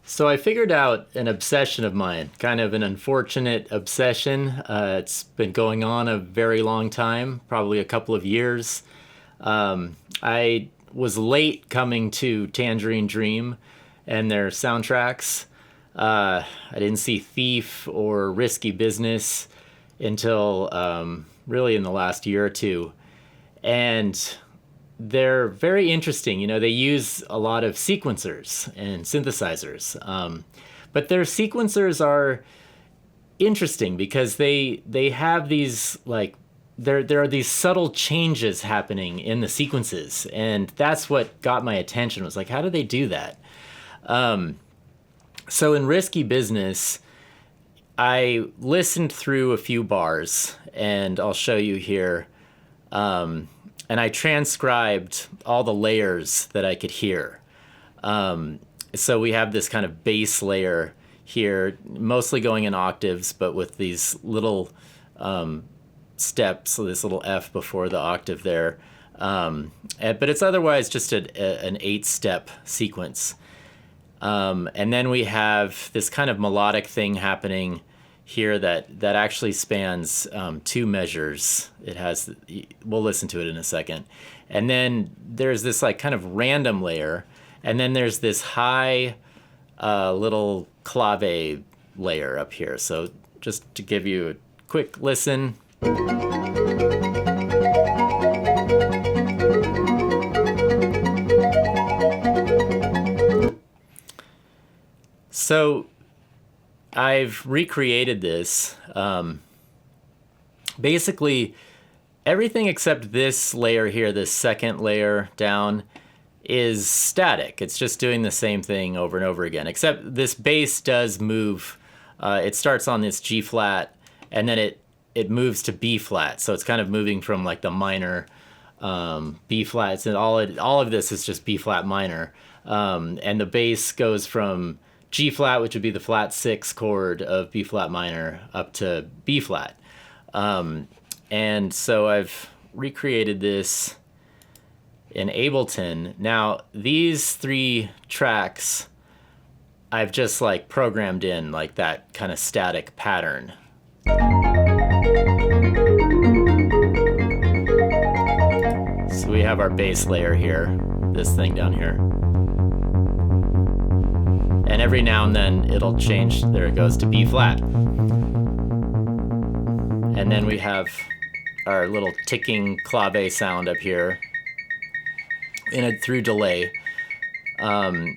So I figured out an obsession of mine, kind of an unfortunate obsession. It's been going on a very long time, probably a couple of years. I was late coming to Tangerine Dream and their soundtracks. I didn't see Thief or Risky Business until really in the last year or two. And they're very interesting. You know, they use a lot of sequencers and synthesizers. But their sequencers are interesting because they have these like there are these subtle changes happening in the sequences, and that's what got my attention. Was like, how do they do that? So in Risky Business, I listened through a few bars, and I'll show you here. And I transcribed all the layers that I could hear. So we have this kind of bass layer here, mostly going in octaves, but with these little steps, so this little F before the octave there. But it's otherwise just an 8-step sequence. And then we have this kind of melodic thing happening here that actually spans 2 measures. It has, we'll listen to it in a second. And then there's this like kind of random layer, and then there's this high little clave layer up here. So just to give you a quick listen. So I've recreated this. Basically, everything except this layer here, this second layer down, is static. It's just doing the same thing over and over again, except this bass does move. It starts on this G flat, and then it moves to B flat. So it's kind of moving from like the minor B flats, and all of this is just B flat minor. And the bass goes from G flat, which would be the flat 6 chord of B flat minor, up to B flat. And so I've recreated this in Ableton. Now, these 3 tracks, I've just like programmed in like that kind of static pattern. So we have our bass layer here, this thing down here. And every now and then it'll change. There it goes to B flat. And then we have our little ticking clave sound up here through delay. And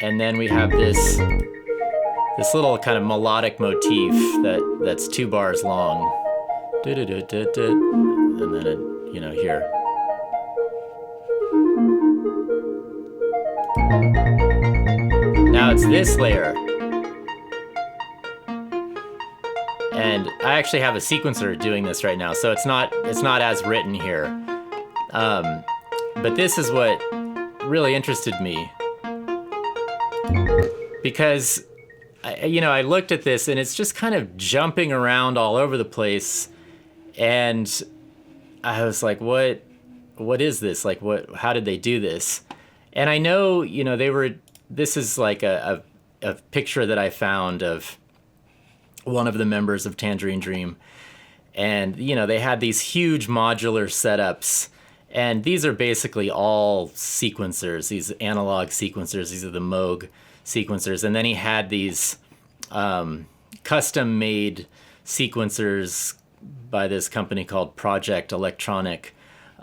then we have this little kind of melodic motif that's 2 bars long. And then it, you know, here. Now it's this layer. And I actually have a sequencer doing this right now, so it's not as written here. But this is what really interested me, because I looked at this and it's just kind of jumping around all over the place, and I was like, what is this? Like, how did they do this? And I know, this is like a picture that I found of one of the members of Tangerine Dream. And, they had these huge modular setups. And these are basically all sequencers, these analog sequencers. These are the Moog sequencers. And then he had these custom-made sequencers by this company called Project Electronic.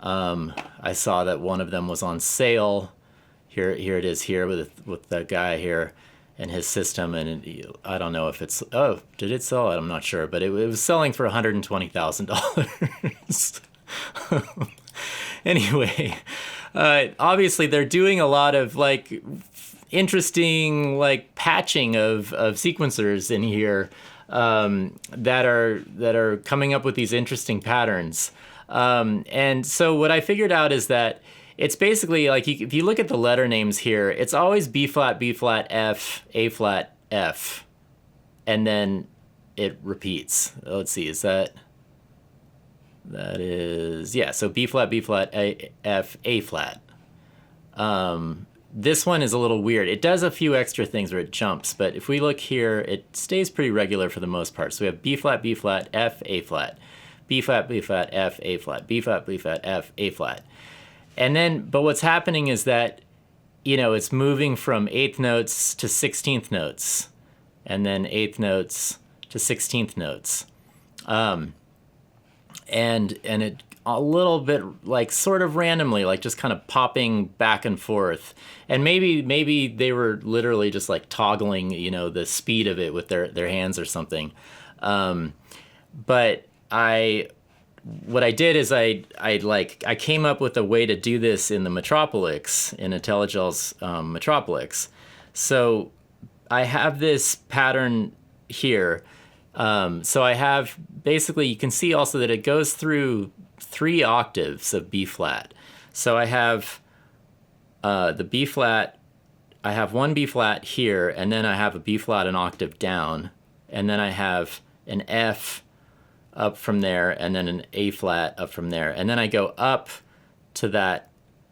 I saw that one of them was on sale. Here it is here with the guy here and his system, and I don't know if it's, did it sell? I'm not sure, but it was selling for $120,000. Anyway, obviously they're doing a lot of like interesting like patching of sequencers in here that are coming up with these interesting patterns. And so what I figured out is that it's basically like, if you look at the letter names here, it's always B flat, F, A flat, F, and then it repeats. Let's see, that is, yeah, so B flat, A, F, A flat. this one is a little weird. It does a few extra things where it jumps, but if we look here, it stays pretty regular for the most part. So we have B flat, F, A flat, B flat, F, A flat, B flat, F, A flat. And then, but what's happening is that, you know, it's moving from 8th notes to 16th notes, and then 8th notes to 16th notes. And it a little bit like sort of randomly, like just kind of popping back and forth. And maybe they were literally just like toggling, you know, the speed of it with their hands or something. But what I did is I came up with a way to do this in the Metropolix, in Intellijel's Metropolix. So I have this pattern here. So I have, basically, you can see also that it goes through 3 octaves of B flat. So I have the B flat, I have one B flat here, and then I have a B flat an octave down, and then I have an F up from there, and then an A flat up from there. And then I go up to that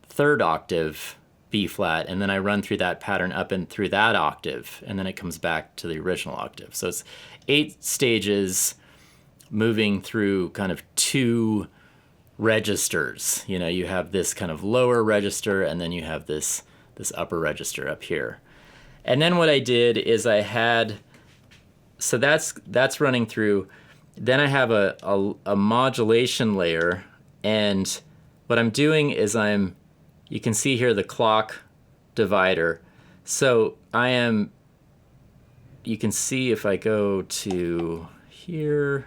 3rd octave B flat, and then I run through that pattern up and through that octave, and then it comes back to the original octave. So it's 8 stages moving through kind of 2 registers. You know, you have this kind of lower register, and then you have this upper register up here. And then what I did is I had, so that's running through. Then I have a modulation layer, and what I'm doing is you can see here the clock divider. So you can see if I go to here,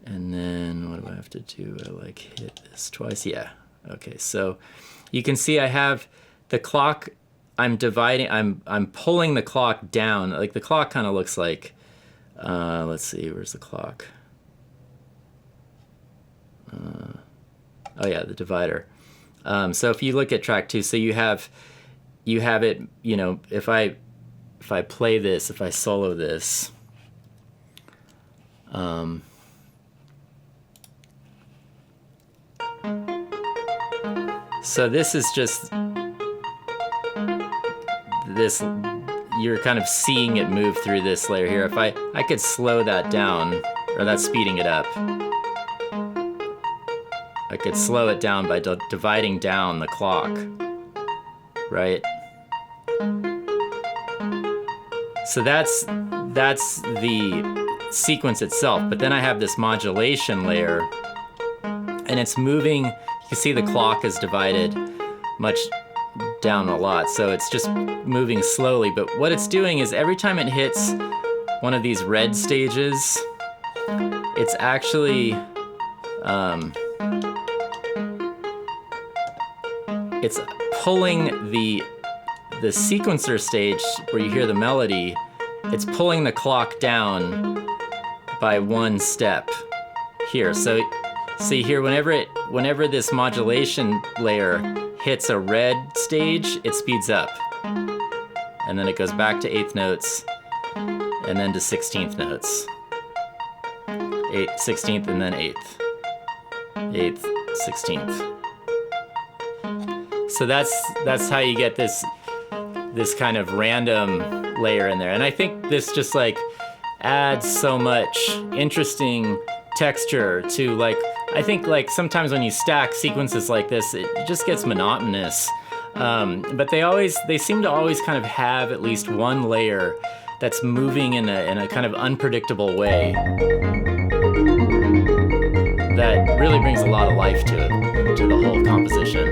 and then what do I have to do? I like hit this twice. Yeah. Okay. So you can see I have the clock. I'm dividing. I'm pulling the clock down. Like the clock kind of looks like. Let's see. Where's the clock? Oh yeah, the divider. So if you look at track 2, so you have it. You know, if I play this, if I solo this. So this is just this, you're kind of seeing it move through this layer here. If I could slow that down, or that's speeding it up. I could slow it down by dividing down the clock, right? So that's the sequence itself, but then I have this modulation layer, and it's moving. You can see the clock is divided much down a lot, so it's just moving slowly. But what it's doing is every time it hits one of these red stages, it's actually it's pulling the sequencer stage where you hear the melody. It's pulling the clock down by 1 step here. So see here, whenever this modulation layer hits a red stage, it speeds up. And then it goes back to 8th notes, and then to 16th notes. 8th, 16th, and then 8th. 8th, 16th. So that's how you get this kind of random layer in there. And I think this just like adds so much interesting texture to, like, I think like sometimes when you stack sequences like this, it just gets monotonous. But they seem to always kind of have at least one layer that's moving in a kind of unpredictable way that really brings a lot of life to it, to the whole composition.